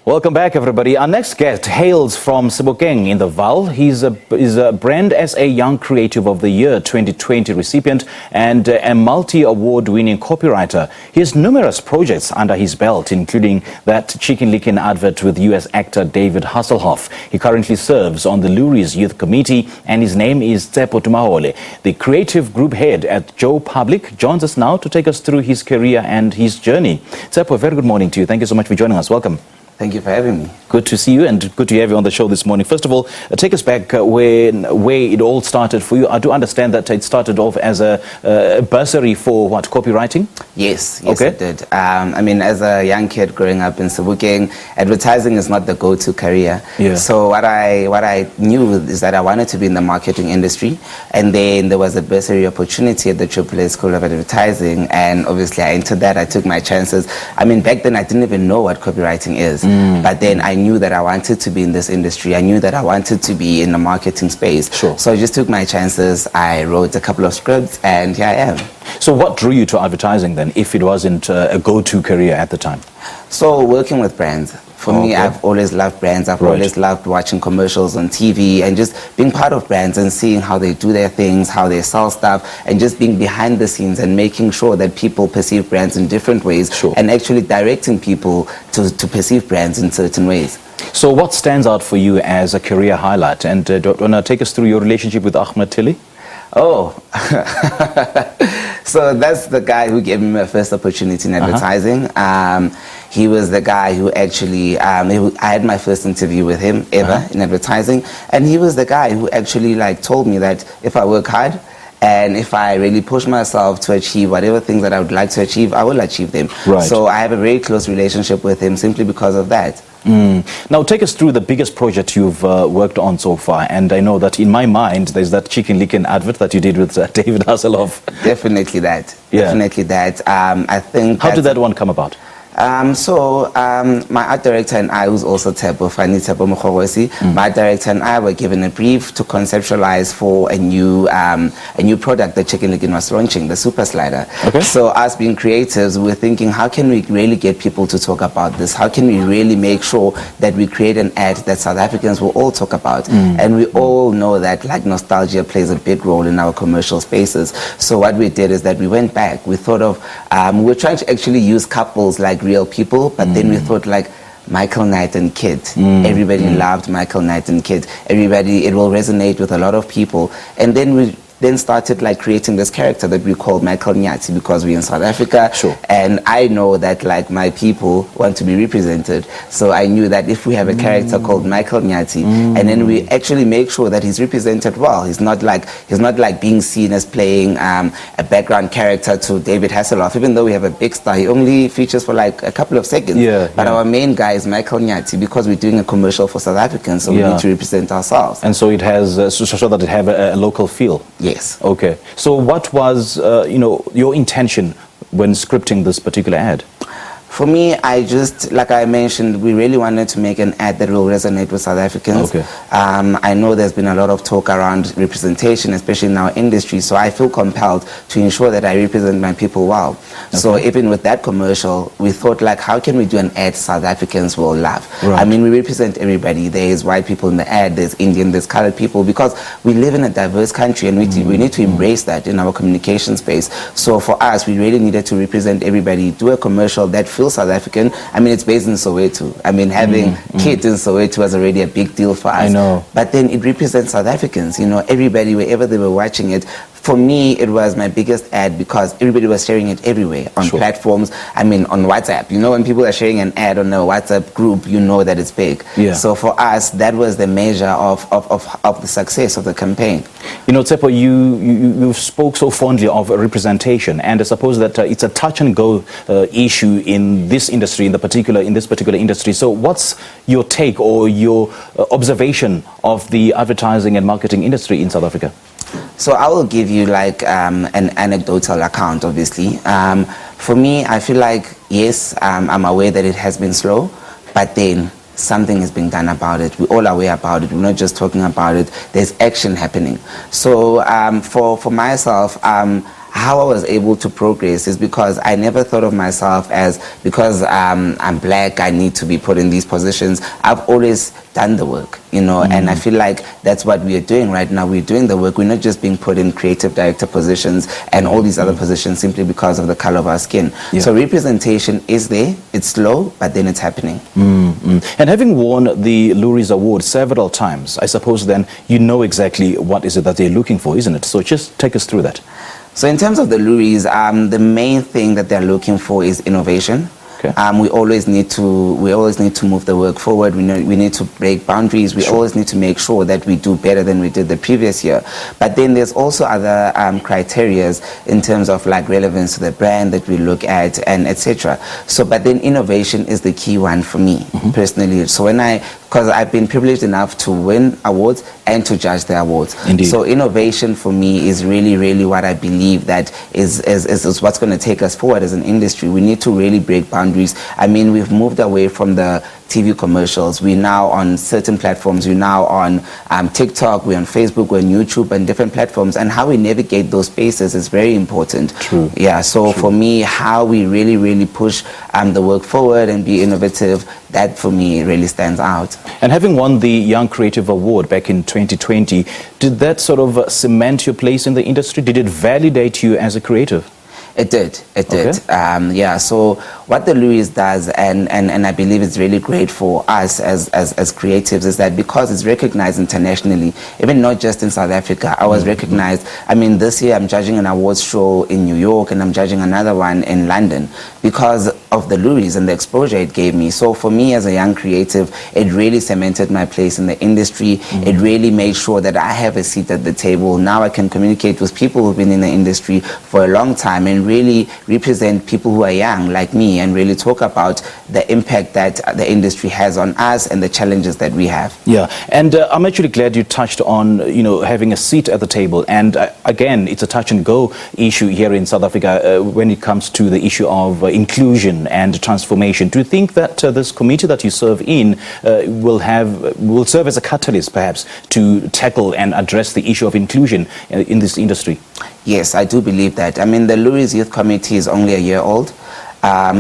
Welcome back, everybody. Our next guest hails from Sebokeng in the Vaal. He's a Brand SA Young Creative of the Year 2020 recipient and a multi-award-winning copywriter. He has numerous projects under his belt, including that Chicken Licken advert with US actor David Hasselhoff. He currently serves on the Loeries Youth Committee, and his name is Tshepo Tumahole. The creative group head at Joe Public joins us now to take us through his career and his journey. Tshepo, very good morning to you. Thank you so much for joining us. Welcome. Thank you for having me. Good to see you and good to have you on the show this morning. First of all, take us back where it all started for you. I do understand that it started off as a bursary for what, copywriting? Yes, okay. It did. I mean, as a young kid growing up in Sebokeng, advertising is not the go-to career. Yeah. So what I knew is that I wanted to be in the marketing industry, and then there was a bursary opportunity at the AAA School of Advertising, and obviously I entered that. I took my chances. I mean, back then I didn't even know what copywriting is. But then I knew that I wanted to be in this industry. I knew that I wanted to be in the marketing space. Sure. So I just took my chances. I wrote a couple of scripts, and here I am. So what drew you to advertising then, if it wasn't a go-to career at the time? So working with brands. For me, I've always loved brands. I've always loved watching commercials on TV and just being part of brands and seeing how they do their things, how they sell stuff, and just being behind the scenes and making sure that people perceive brands in different ways. Sure. And actually directing people to perceive brands in certain ways. So what stands out for you as a career highlight? And do you want to take us through your relationship with Ahmed Tilly? Oh, so that's the guy who gave me my first opportunity in advertising. He was the guy who actually, I had my first interview with him ever in advertising. And he was the guy who actually told me that if I work hard, and if I really push myself to achieve whatever things that I would like to achieve, I will achieve them. Right. So I have a very close relationship with him simply because of that. Now take us through the biggest project you've worked on so far, and I know that in my mind there's that Chicken Licken advert that you did with David Hasselhoff. Definitely that. Yeah. Definitely that. I think. How did that one come about? My art director and I, who's also Tshepo Tumahole, my art director and I were given a brief to conceptualize for a new product that Chicken Licken was launching, the Super Slider. Okay. So us being creatives, we were thinking, how can we really get people to talk about this? How can we really make sure that we create an ad that South Africans will all talk about? And we all know that nostalgia plays a big role in our commercial spaces. So what we did is that we went back. We thought of, we were trying to actually use couples like real people, but then we thought Michael Knight and Kid. Everybody loved Michael Knight and Kid. It will resonate with a lot of people. And then we started creating this character that we called Michael Nyati because we're in South Africa. Sure. And I know that my people want to be represented. So I knew that if we have a character called Michael Nyati, and then we actually make sure that he's represented well. He's not being seen as playing a background character to David Hasselhoff. Even though we have a big star, he only features for a couple of seconds. But our main guy is Michael Nyati because we're doing a commercial for South Africans, so we need to represent ourselves. And so it has so that it have a local feel. Yes. Okay. So what was your intention when scripting this particular ad? For me, I just, like I mentioned, we really wanted to make an ad that will resonate with South Africans. Okay. I know there's been a lot of talk around representation, especially in our industry, so I feel compelled to ensure that I represent my people well. Okay. So even with that commercial, we thought how can we do an ad South Africans will love? Right. I mean, we represent everybody. There's white people in the ad, there's Indian, there's colored people, because we live in a diverse country and we need to embrace that in our communication space. So for us, we really needed to represent everybody, do a commercial that feels South African. I mean, it's based in Soweto. I mean, having kids in Soweto was already a big deal for us. I know. But then it represents South Africans, everybody, wherever they were watching it. For me, it was my biggest ad because everybody was sharing it everywhere on platforms. I mean, on WhatsApp. When people are sharing an ad on a WhatsApp group, you know that it's big. Yeah. So for us, that was the measure of the success of the campaign. Tshepo, you spoke so fondly of representation, and I suppose that it's a touch and go issue in this industry, in this particular industry. So what's your take or your observation of the advertising and marketing industry in South Africa? So I will give you an anecdotal account, obviously. For me, I feel yes, I'm aware that it has been slow, but then something is being done about it. We're all aware about it. We're not just talking about it. There's action happening. So for myself, how I was able to progress is because I never thought of myself as, because I'm black, I need to be put in these positions. I've always done the work, you know, and I feel like that's what we are doing right now. We're doing the work. We're not just being put in creative director positions and all these other positions simply because of the color of our skin. Yeah. So representation is there. It's slow, but then it's happening. And having won the Loeries Award several times, I suppose then you know exactly what is it that they're looking for, isn't it? So just take us through that. So in terms of the Loeries, the main thing that they're looking for is innovation. Okay. We always need to move the work forward. We need to break boundaries. We always need to make sure that we do better than we did the previous year. But then there's also other criterias in terms of like relevance to the brand that we look at and etc. So, but then innovation is the key one for me personally. So because I've been privileged enough to win awards and to judge the awards. Indeed. So innovation for me is really, really what I believe that is what's going to take us forward as an industry. We need to really break boundaries. I mean, we've moved away from the TV commercials. We're now on certain platforms. We're now on TikTok, we're on Facebook, we're on YouTube and different platforms. And how we navigate those spaces is very important. True. Yeah, so for me, how we really, really push the work forward and be innovative, that for me really stands out. And having won the Young Creative Award back in 2020, did that sort of cement your place in the industry? Did it validate you as a creative? It did. It Okay. did. Yeah. So what the Loeries does, and I believe it's really great for us as creatives, is that because it's recognized internationally, even not just in South Africa. I was recognized. I mean, this year I'm judging an awards show in New York, and I'm judging another one in London because of the Loeries and the exposure it gave me. So for me as a young creative, it really cemented my place in the industry. It really made sure that I have a seat at the table. Now I can communicate with people who've been in the industry for a long time and really represent people who are young like me and really talk about the impact that the industry has on us and the challenges that we have. Yeah, and I'm actually glad you touched on, having a seat at the table. And again, it's a touch and go issue here in South Africa when it comes to the issue of inclusion and transformation. Do you think that this committee that you serve in will serve as a catalyst perhaps to tackle and address the issue of inclusion in this industry? Yes, I do believe that. I mean, the Loeries Youth Committee is only a year old.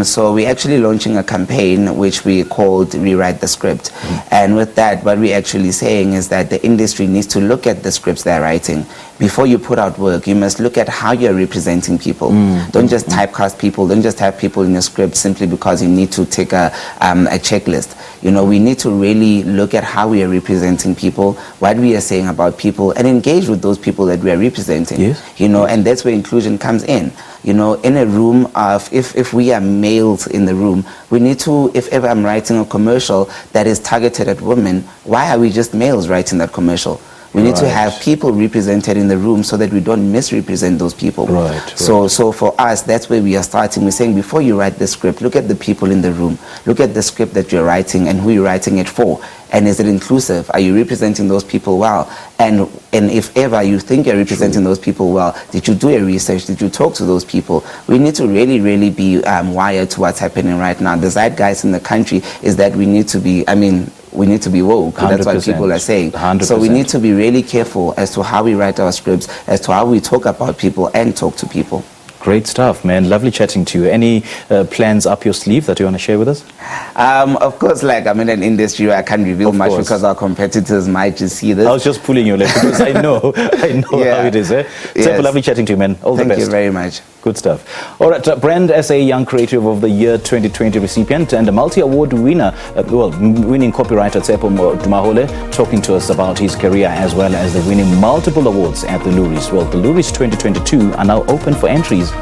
So we're actually launching a campaign which we called Rewrite the Script. And with that, what we're actually saying is that the industry needs to look at the scripts they're writing. Before you put out work, you must look at how you're representing people. Don't just typecast people. Don't just have people in a script simply because you need to take a checklist. We need to really look at how we are representing people, what we are saying about people, and engage with those people that we are representing. Yes. And that's where inclusion comes in. In a room of, if we are males in the room, we need to, if ever I'm writing a commercial that is targeted at women, why are we just males writing that commercial? We need to have people represented in the room so that we don't misrepresent those people. So for us, that's where we are starting. We're saying before you write the script, look at the people in the room. Look at the script that you're writing and who you're writing it for. And is it inclusive? Are you representing those people well? And if ever you think you're representing those people well, did you do your research? Did you talk to those people? We need to really, really be wired to what's happening right now. The zeitgeist in the country is that we need to be, we need to be woke. That's what people are saying. 100%. So we need to be really careful as to how we write our scripts, as to how we talk about people and talk to people. Great stuff, man. Lovely chatting to you. Any plans up your sleeve that you want to share with us? Of course, like I'm in an industry where I can't reveal much because our competitors might just see this. I was just pulling your leg because I know how it is. Tshepo, lovely chatting to you, man. All the best. Thank you very much. Good stuff. All right, brand SA Young Creative of the Year 2020 recipient and a multi-award winner, winning copywriter Tshepo Tumahole, talking to us about his career as well as the winning multiple awards at the Loeries. Well, the Loeries 2022 are now open for entries.